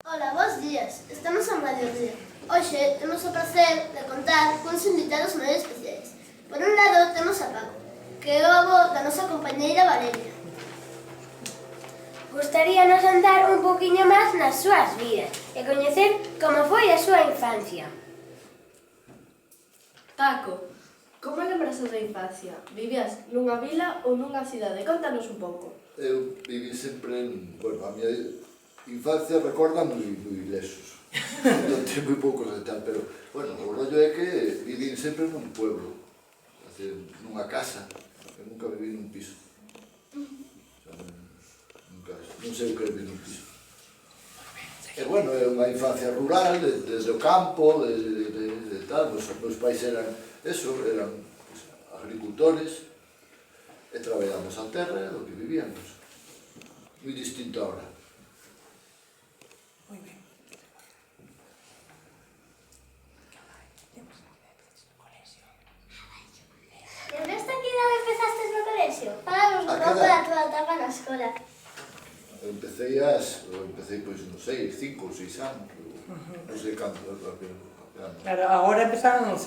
Ola, bons días. Estamos en Radio Río. Hoxe temos o placer de contar cuns invitados moi especiais. Por un lado temos a Paco, que é o avó da nosa compañeira Valeria. Gustaríanos andar un poquinho máis nas súas vidas e coñecer como foi a súa infancia. Paco, como lembras da infancia? Vivías nunha vila ou nunha cidade? Contanos un pouco. Eu vivi sempre en... Bueno, a miña infancia recorda moi lesos. Non ten moi poucos e tal, pero, bueno, o rollo é que viví sempre nun pueblo, nunha casa. Eu nunca viví nun piso. Nunca, non sei o que é vivir nun piso. E, bueno, é unha infancia rural, desde o campo, de tal. Meus pais eran, eso, eran agricultores, e traballamos a terra do que vivíamos. Moi distinto ahora. Muy bien. Lembras a que idade empezastes no colexio? Falanos un pouco da tua etapa na escola. Empecé, pois, non sei, 5 ou 6 anos, non sei canto, Claro, agora empezamos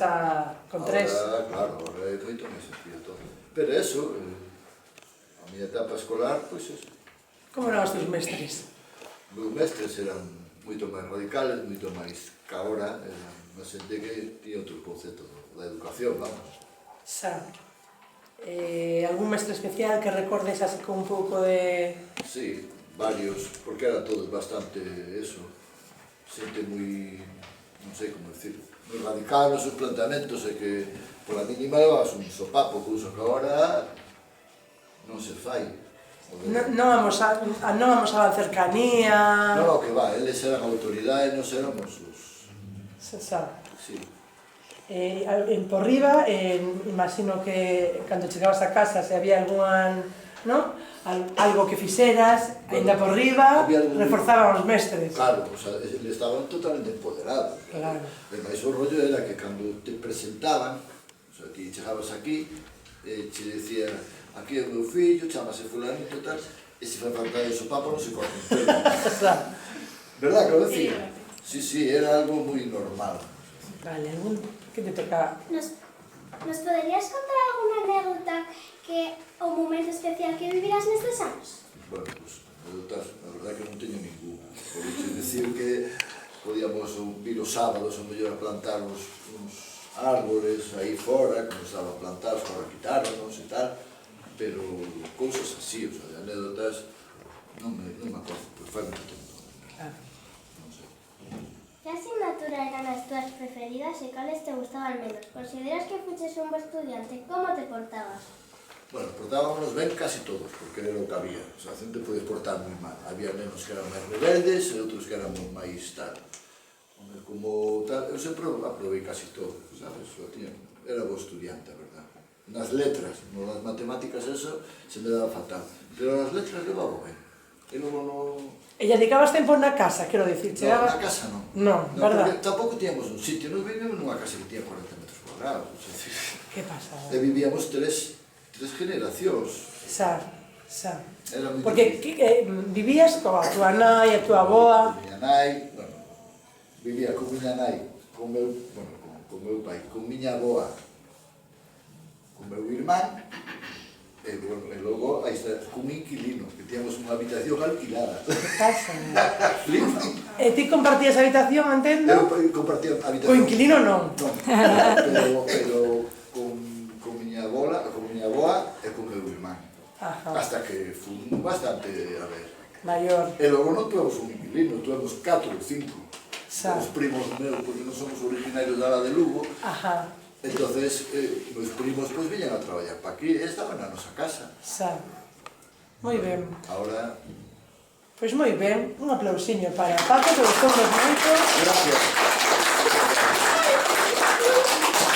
con 3. Claro, agora é moito máis sencillo todo. Pero eso, a miña etapa escolar, pois eso. Como eran os teus mestres? Meus mestres eran moito máis radicales, moito máis que agora, na xente que tiña outro concepto da educación, vamos. Xa. Algún mestre especial que recordes así con un pouco de... Sí, varios, porque eran todos bastante, eso, xente moi, non sei como decir, moi radical nos seus planteamentos e que por a mínima levas un sopapo, cousa que agora non se fai. Non vamos a la cercanía... Non, que va, eles eran a autoridade e nos éramos os... Xa. Sí. Por riba, imagino que cando chegabas a casa se había algún, no? Algo que fixeras, ainda por riba, reforzaban os mestres. Claro, o sea, eles estaban totalmente empoderados. Claro. E máis o rollo era que cando te presentaban, o sea, que chegabas aquí, che decía, aquí é o meu fillo, chamase fulanito e tal, e se fai falta de sopapo non se corta un pelo. Verdad que lo decía? Sí, era algo moi normal. Vale, que te toca? Nos poderías contar alguna anécdota que o momento especial que vivirás nestes anos? Bueno, pues, a verdade que non teño ninguna. Por decir que podíamos vir os sábados a mellor a plantar uns árbores aí fora, como estaba a plantar, fora quitáronos e tal, pero cousas así, o sea, de anécdotas non me acordo, porque fai moito tempo. Claro. Non sei. Que asignatura eran as túas preferidas e cales te gustaban menos? Consideras que fuches un bo estudiante? Como te portabas? Bueno, portábamos ben casi todos, porque era o que había. O sea, a xente pode portar moi mal. Había nenos que eran máis rebeldes e outros que eran máis tal. Como tal, eu sempre aprobei casi todo, sabes? Era bo estudiante, a verdad. Nas letras, nas matemáticas, eso, se me daba fatal. Pero nas letras levaba ben. E logo non... E lle dedicabas tempo na casa, quero dicir, chegabas... No, na casa non. Non, verdad? Porque tampouco tíamos un sitio, non vivíamos nunha casa que tiña 40 metros cuadrados. Que pasada? E vivíamos tres generacións. Xa. Era moi Porque difícil. vivías coa tua nai, a tua avoa... Con miña nai, bueno, vivía con miña nai, con meu pai, con miña avoa, con meu irmán, e logo aí está, con inquilino, que tíamos unha habitación alquilada. Casa. Flipa. E ti compartías a habitación, entendo? Eu compartía a habitación. Co inquilino non. Non, pero con miña avoa e con meu irmán. Ajá. Hasta que fun bastante, a ver. Mayor. E logo non tuvemos un inquilino, tuvemos 4 ou 5. Xa. Os primos meus, porque non somos originarios da de Lugo. Ajá. Entonces, meus primos pois viñan a traballar para aquí e estaban na nosa casa. Xa. Moi ben. Ahora... Pois moi ben, un aplausiño para Paco, que gustou moito. Gracias.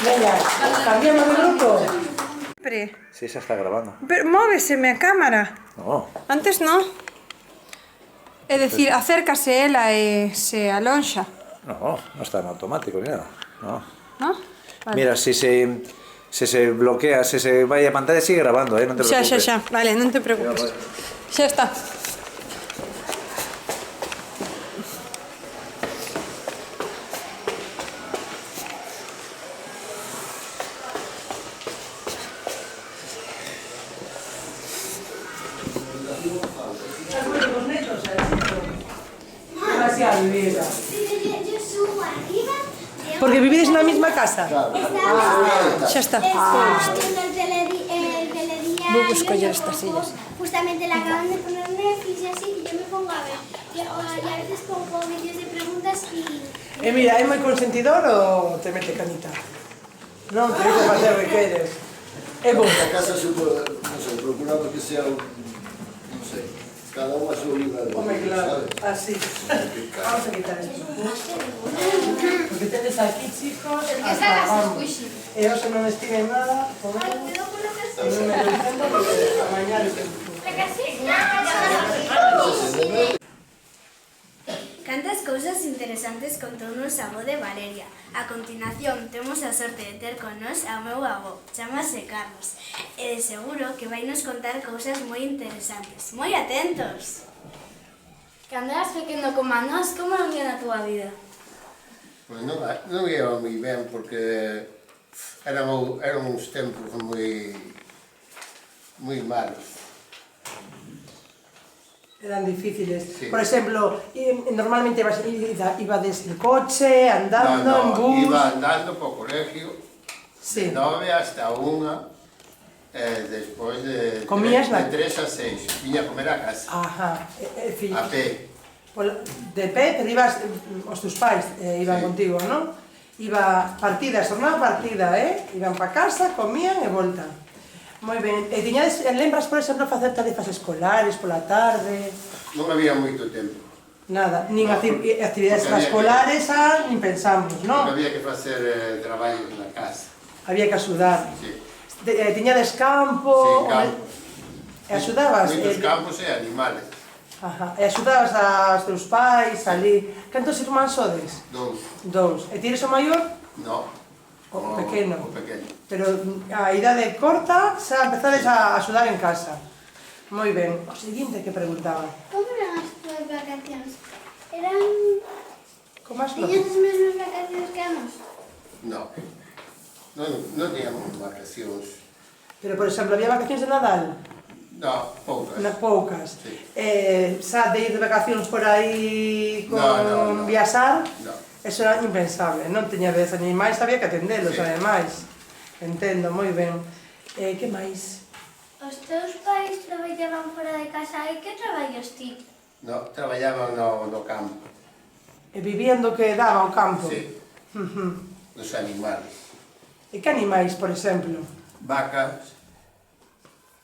Venga, cambiamos de grupo. Sí, se está grabando. Pero móveseme a cámara. No. Antes no. É dicir, acércase ela e se alonxa. No está en automático ni nada. No. ¿No? Vale. Mira, si se bloquea, si se vaya a pantalla, sigue grabando, non te preocupes. Xa. Vale, non te preocupes. Xa está. a vivir. Yo subo arriba. Porque vivides na mesma casa. Xa está. El telediario. Vou escoller estas sillas. Justamente la acaban de poner Netflix y así, y yo me pongo a ver. Y a veces pongo vídeos de preguntas y... Mira, é moi consentidor ou te mete canita? Non, te que facer o que queres. É bom. A casa se, non sei, procuramos que sea un, non sei, cada unha a súa libra de Home, claro, sabes? así. Vamos a quitar esto. Porque tedes aquí, chicos, hasta vamos. E hoxe non estiven nada, con Ay, cuidado con la casa. non me doy cuenta porque a mañá lo tengo. Cantas cousas interesantes contounos a avó de Valeria. A continuación, temos a sorte de ter con nos ao meu avó, chamase Carlos, e de seguro que vai nos contar cousas moi interesantes. Moi atentos! Cando eras pequeno como a nós, como non ia na túa vida? Pois non ia moi ben porque eran uns tempos moi malos. Eran difíciles. Sí. Por exemplo, normalmente ibades en coche, andando, en bus... Iba andando po colegio, Sí. de 9 hasta 1, despois de Comías na- 3 a 6. Viña a comer a casa, Ajá, fillo. a pé. De pé, pero ibas, os teus pais iban Sí. contigo, non? Iba partida, xornada partida, Iban pa casa, comían e voltan. Moi ben. E tiñades, lembras, por exemplo, facer tarefas escolares pola tarde? Non había moito tempo. Nada, nin No, actividades porque había escolares, nin pensamos, non? Non había que facer traballos na casa. Había que axudar. Sí. Tiñades campo... Sí, campo. E axudabas? Moitos campos e animales. Ajá. E axudabas aos teus pais, ali... Cantos irmáns sodes? 2. Dous. E ti eres o maior? No. O pequeno. O pequeno. Pero a idade corta xa empezades a axudar en casa. Moi ben. O seguinte que preguntaba. ¿Cómo eran las tuas vacaciones? ¿Eran... Como as ¿Tenías las mismas vacaciones que a nos? No. Non tiñamos vacacións. Pero, por exemplo, había vacacións de Nadal? No, poucas. Poucas. Sí. Xa de ir de vacacións por aí con No. viaxar? No. Eso era impensable. Non tiña vez animais, había que atendelos, Sí. ademais. Entendo, moi ben. Que máis? Os teus pais traballaban fora de casa e que traballos ti? No, traballaban no campo. E vivían do que daba o campo? Sí. Os animales. E que animais, por exemplo? Vacas.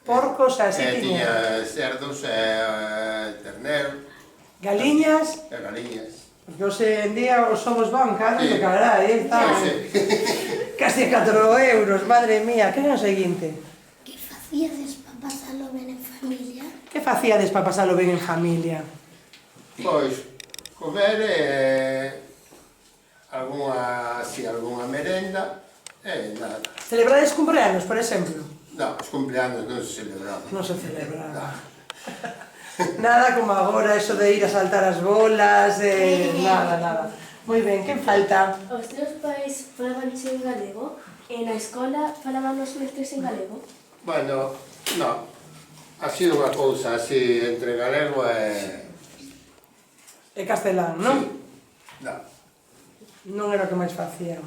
Porcos, así Tiña cerdos, terneros. Galiñas? E galiñas. Porque hoxe en día os ovos van caros Sí. de carai, está Sí. casi 4 euros, madre mía. Que é o seguinte? Que facíades para pasalo ben en familia? Que facíades para pasalo ben en familia? Pois, comer algunha merenda e nada. Celebrades cumpleanos, por exemplo? No, os cumpleanos non se celebraban. Non se celebraba. Nada como agora, eso de ir a saltar as bolas, nada. Moi ben, que falta? Os teus pais falaban en galego? E na escola falaban os mestres en galego? Bueno, no. Ha sido unha cousa así entre galego e... E castelán, non? Sí. No. Non era o que máis facían.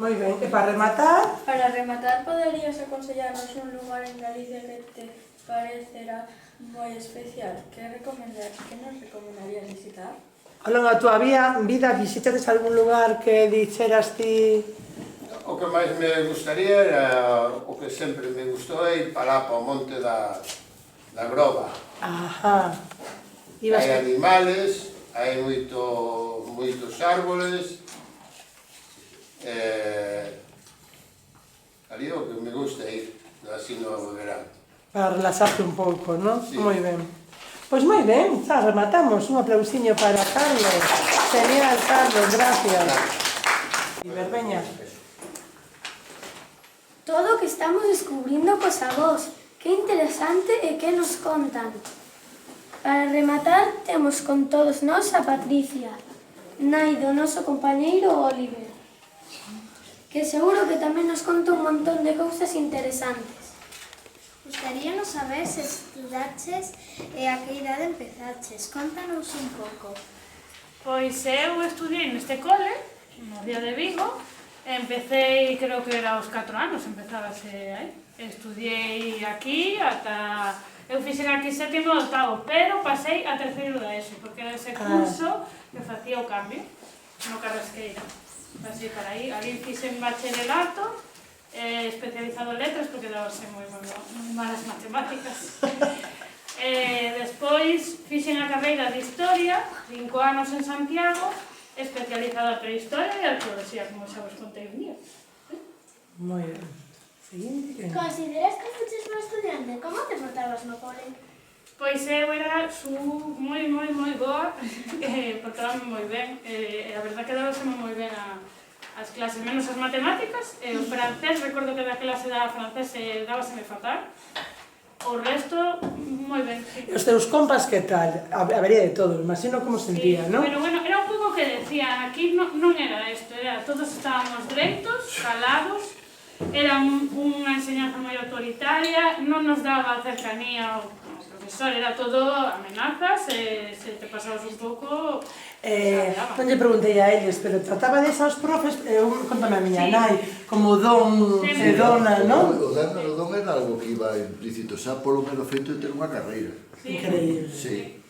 Moi ben, e para rematar, Para rematar, poderías aconsellarnos un lugar en Galicia que te parecerá moi especial? Que nos recomendarías visitar? ao longo da tua vida visitaste algún lugar que dixeras ti... O que máis me gustaría era o que sempre me gustou é ir para o monte da Groba. Ajá. Hai animales, hai moitos árboles. Ali o que me gusta é ir, así no verán. Para relaxarte un pouco, non? Sí. Moi ben. Pois moi ben, xa rematamos. Un aplausiño para Carlos. Genial, Carlos, gracias. E Verbeña. Todo o que estamos descubrindo cos avós. Que interesante e que nos contan. Para rematar, temos con todos nós a Patricia, nai do noso compañeiro Oliver, que seguro que tamén nos conta un montón de cousas interesantes. Gustaríanos saber se estudaches e a que idade empezaches. Contanos un pouco. Pois eu estudiei neste cole, no Día de Vigo, empecé, creo que era aos 4 anos, empezábase aí. Estudiei aquí ata... Eu fixen aquí sétimo e octavo, pero pasei a terceiro da ESO, porque era ese curso que facía o cambio no Carrasqueira. Pasei para aí, ali fixen bacharelato, especializado en letras, porque dábase moi malas matemáticas. Despois fixen a carreira de Historia, 5 anos en Santiago, especializada en Prehistoria e Arqueoloxía, como xa vos contei un día. Moi ben. Seguinte. Consideras que fuches un estudiante? Como te portabas no cole? Pois eu era moi boa, portábame moi ben, e a verdad que dábaseme moi ben as clases, menos as matemáticas, e o francés, recordo que da clase da francés dábaseme fatal, o resto, moi ben. E os teus compas, que tal? Habería de todo, imagino como sentía, non? Pero bueno, era un pouco que decían, aquí non era isto, era todos estábamos dreitos, calados, era unha enseñanza moi autoritaria, non nos daba cercanía ao profesor, era todo amenazas, se te pasabas un pouco... Non lle preguntei a eles, pero trataba aos profes, contame a miña nai, como don e dona, non? O don era algo que iba implícito, xa polo menos feito de ter unha carreira. Increíble. Sí.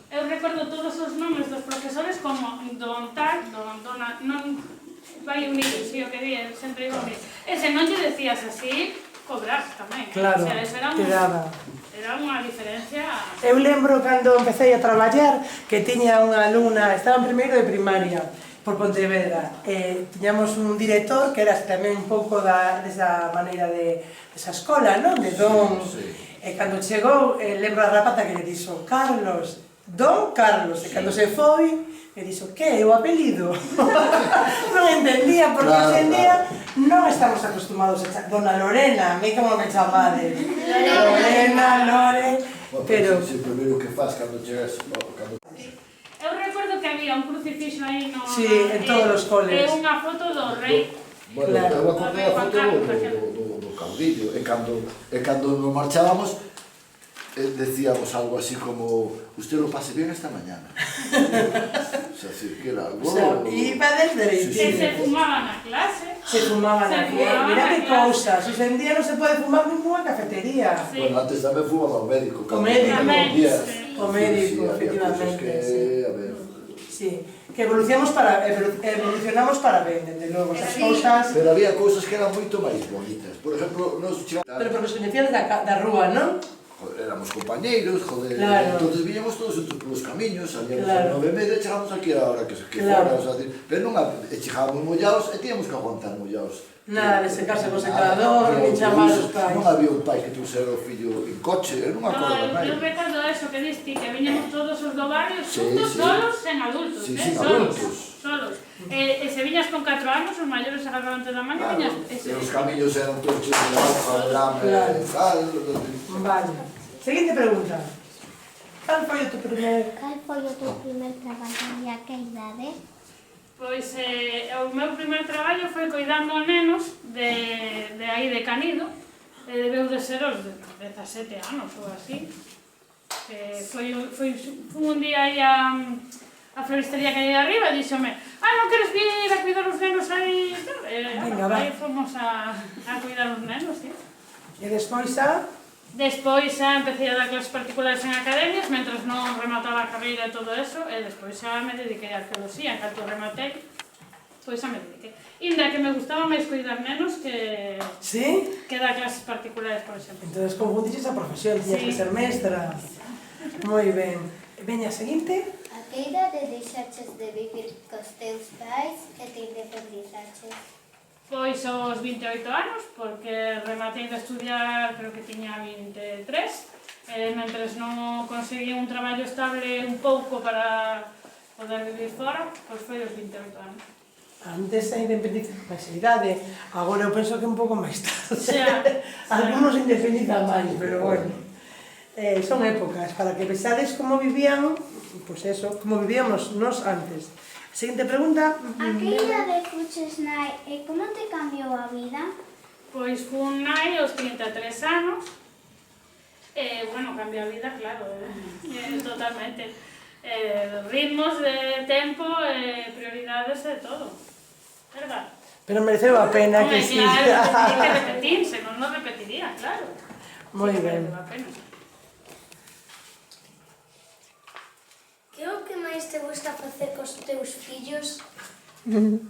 Eu recordo todos os nomes dos profesores como don tal, don dona, non... Vai unido, si o que di, sempre iba unido. E se non lle decías así, cobras tamén. Claro, era unha diferencia... Eu lembro cando empecé a traballar que tiña unha alumna, estaba en primeiro de primaria, por Pontevedra, e tiñamos un director que era tamén un pouco desa maneira desa escola, non? De don... E cando chegou, lembro a rapata que lle dixo Carlos, don Carlos, e cando se foi, me dixo, que é o apelido? Non entendía, porque hoxe en día non estamos acostumados a Dona Lorena, a mí como me chamades. Lorena, Lore... Pero... É o primeiro que faz cando chegas... Eu recordo que había un crucifixo aí no... Sí, en todos os coles. E unha foto do rei. Bueno, eu acordei a foto do caudillo, e cando nos marchábamos, decíamos algo así como usted lo pase bien esta mañana. O sea, así que era algo... O sea, iba desde Que se fumaba na clase. Se fumaba na clase. Mira que cousas. Hoxe en día non se pode fumar ninguna cafetería. Bueno, antes tamén fumaba o médico. O médico, efectivamente. A ver... Sí, que evolucionamos para ben, desde logo, esas cousas... Pero había cousas que eran moito máis bonitas. Por exemplo, nos chegamos... Pero porque os coñecían da rúa, non? Éramos compañeiros, joder, entonces viñamos todos polos camiños, salíamos a 9:30 e chegamos aquí a hora que fora, o sea, pero non chegábamos mollados e tíamos que aguantar mollados. Nada de secarse co secador, nin chamar os pais. Non había un pai que trouxera o fillo en coche, eu non me acordo nada. Eu recordo eso que diste, que viñamos todos os do barrio juntos, solos, sen adultos, solos. E se viñas con 4 anos, os maiores agarraban da mano e viñas... E os camiños eran todos cheios de hoja, de lame, tal... Vale. Seguinte pregunta. Cal foi o teu primer traballo e a que idade? Pois o meu primer traballo foi coidando nenos de aí de Canido, debeu de ser os 17 anos ou así. Foi un día aí a floristería que hai arriba e díxome non queres vir a cuidar os nenos aí? Aí fomos a cuidar os nenos, sí. E despois Despois xa empecé a dar clases particulares en academias, mentras non remataba a carreira e todo eso, e despois xa me dediquei a arqueoloxía, en canto rematei, pois xa me dediquei. Inda que me gustaba máis cuidar nenos que dar clases particulares, por exemplo. Entón, confundiches a profesión, tiñas que ser mestra. Moi ben. Veña, seguinte. A que idade deixaches de vivir cos teus pais e te independizaches? Pois aos 28 anos, porque rematei de estudiar, creo que tiña 23, mentres non conseguí un traballo estable un pouco para poder vivir fora, pois foi aos 28 anos. Antes a independización máis idade, agora eu penso que un pouco máis tarde. Algunos independizan máis, pero bueno. Son épocas, para que pensades como vivían, pois eso, como vivíamos nos antes. Seguinte pregunta. A que idade fuches nai e como te cambiou a vida? Pois fun nai aos 33 anos e, bueno, cambiou a vida, claro, totalmente. ritmos de tempo, prioridades e todo, verdad? Pero mereceu a pena que sí. Claro, hai que repetirse, non repetiría, claro. Moi ben. Mereceu a pena. Que é o que máis te gusta facer cos teus fillos?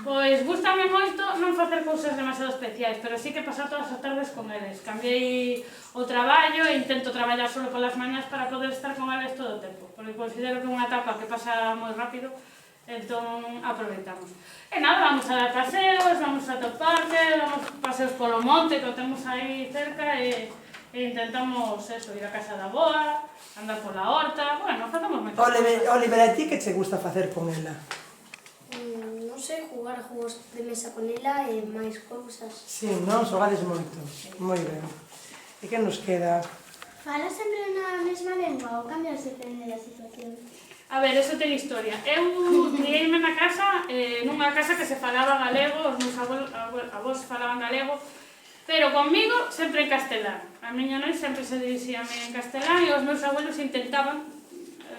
Pois gústame moito non facer cousas demasiado especiais, pero sí que pasar todas as tardes con eles. Cambiei o traballo e intento traballar solo polas mañas para poder estar con eles todo o tempo, porque considero que é unha etapa que pasa moi rápido, entón aproveitamos. E nada, vamos a dar paseos, vamos a parque, damos paseos polo monte que o temos aí cerca e intentamos eso, ir a casa da boa, andar pola horta, bueno, facemos moitas cousas. Oliver, a ti que che gusta facer con ela? Non sei, jugar jogos de mesa con ela e máis cousas. Sí, non? Xogades moito. Moi ben. E que nos queda? Fala sempre na mesma lengua ou cambias depende da situación? A ver, eso ten historia. Eu criei-me na casa, nunha casa que se falaba galego, os meus avós falaban galego, pero conmigo sempre en castelán. A miña nai sempre se dirixíame en castelán e os meus abuelos intentaban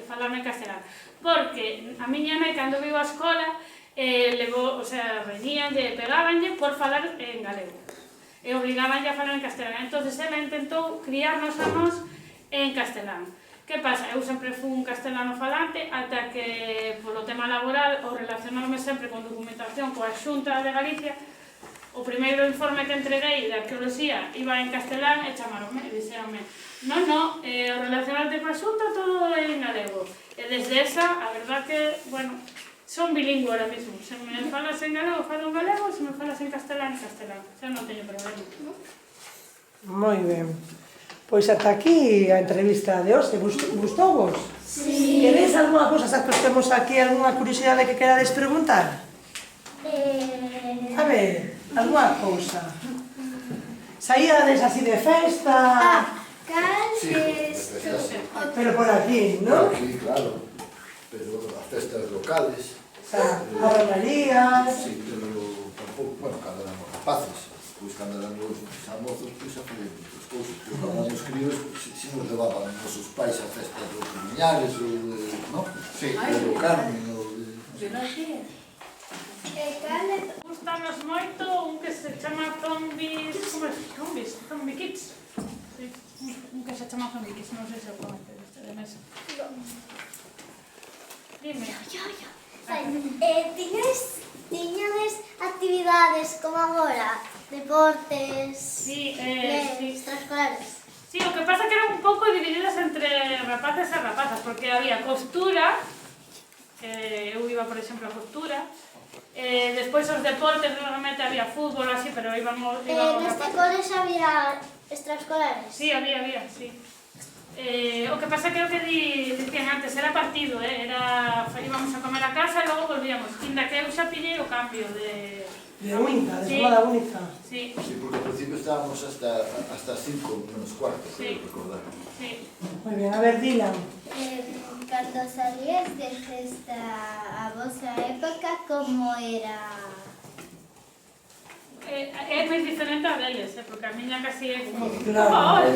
falarme en castelán. Porque a miña nai, cando viu a escola, reñíanlle, pegábanlle por falar en galego. E obligabanlle a falar en castelán. Entón, ela intentou criarnos a nós en castelán. Que pasa? Eu sempre fui un castelano falante ata que, polo tema laboral, ou relacionarme sempre con documentación coa Xunta de Galicia, o primeiro informe que entreguei de arqueoloxía iba en castelán e chamaronme e dixeronme o relacionarte coa Xunta todo en galego. E desde esa, a verdad que, bueno, son bilingüe ahora mismo. Se me falas en galego, falo en galego, se me falas en castelán, xa non teño problema. Moi ben. Pois ata aquí a entrevista de hoxe. Gustou vos? Sí. Queredes algunha cousa, xa que os temos aquí, algunha curiosidade que querades preguntar? A ver, algunha cousa. Saíades así de festa? Sí, de festas, sí. Pero por aquí, non? Sí, claro. Pero as festas locales. As romarías. Sí, pero tampouco, bueno, cando éramos rapaces. Pois cando éramos xa mozos, pois a fazer moitas cousas. Pois cando éramos críos, si nos levaban os nosos pais a festas dos Miñares, ou de, non? Sí, do Carmen, ou de... Gustanos moito un que se chama Zombies... Como é? Zombie Kids. Sí, un que se chama Zombie Kids, non sei se o conoces este de mesa. Dime. Tiñades actividades como agora? Deportes, sí, extraescolares? Sí, o que pasa que eran un pouco divididas entre rapaces e rapazas, porque había costura, que eu iba, por exemplo, a costura, despois os deportes, normalmente había fútbol así, pero íbamos Neste cole xa había extraescolares? Sí, había, sí. O que pasa que o que dicían antes era partido, íbamos a comer a casa e logo volvíamos. Inda que eu xa pillei o cambio de... De única, de escola única. Sí. Sí, porque ao principio estábamos hasta 5 menos cuarto, creo recordar. Sí. Moi ben, a ver, Dylan. Cando salías de festa a vosa época, como era? É moi diferente a deles, porque a miña casi é como Claro.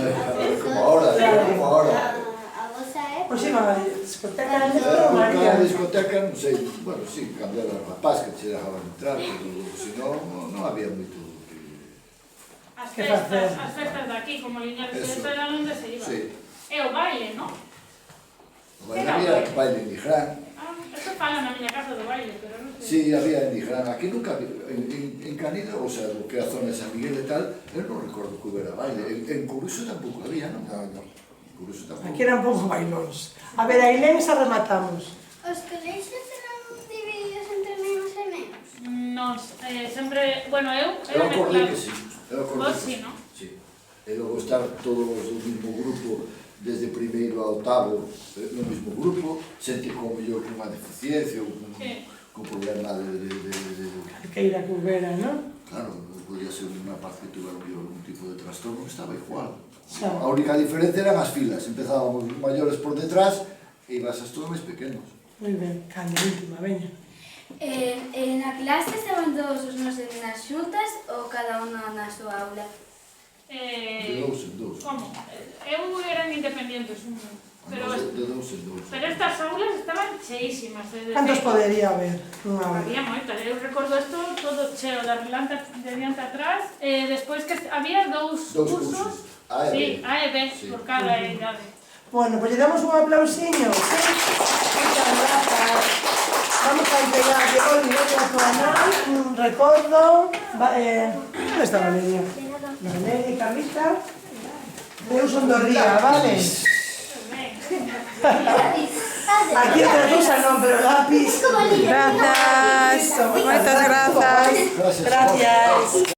Como ahora. A vosa época? Pois iban a discoteca, Nunca a discoteca, non sei, bueno, sí, cambiar a rapaz que che dejaban entrar, pero senón non había moito que... As festas de aquí, como Liñares, eso era onde se iba. Sí. E o baile, non? O baile había baile en Nigrán. Eso falan na miña casa do baile, pero non sei. Sí, había en Nigrán. Aquí nunca había, en Canido, o sea, o que é a zona de San Miguel e tal, eu non recordo que hubiera baile. En Coruxo tampouco había, non? Non. Coruxo tampouco. Aquí eran pouco bailóns. A ver, a Ilén xa rematamos. Os colexios eran divididos entre nenos e nenos? Nos, sempre, bueno, eu acordei que sí. Vos sí, non? Sí. E logo estar todos do mesmo grupo, desde primeiro a octavo, no mesmo grupo, xente con mellor que unha deficiencia ou con problema de... Calqueira que houbera, non? Claro, podía ser unha parte que tuviera algún tipo de trastorno, estaba igual. Xa. A única diferencia eran as filas, empezábamos maiores por detrás e ibas as todos máis pequenos. Moi ben, cambio última, veña. Na clase estaban todos os nos nas xuntas ou cada unha na súa aula? De dous en dous. Como? Eu eran independentes, pero de dous en dous. Pero estas aulas estaban cheísimas. Cantos podería haber nunha aula? Había moitas, eu recordo isto todo cheo, de diante atrás, despois que había dous cursos, A e B. sí, A e B, por cada idade. Bueno, pues lle damos un aplausiño. Muchas gracias. Vamos a entregar de Oliveira Zoanal un recordo. ¿Dónde está Valeria? Valeria y Carlita. Eu son do Ría, vale? Aquí otra cosa non, pero lápiz. Gracias. Moitas grazas. Gracias.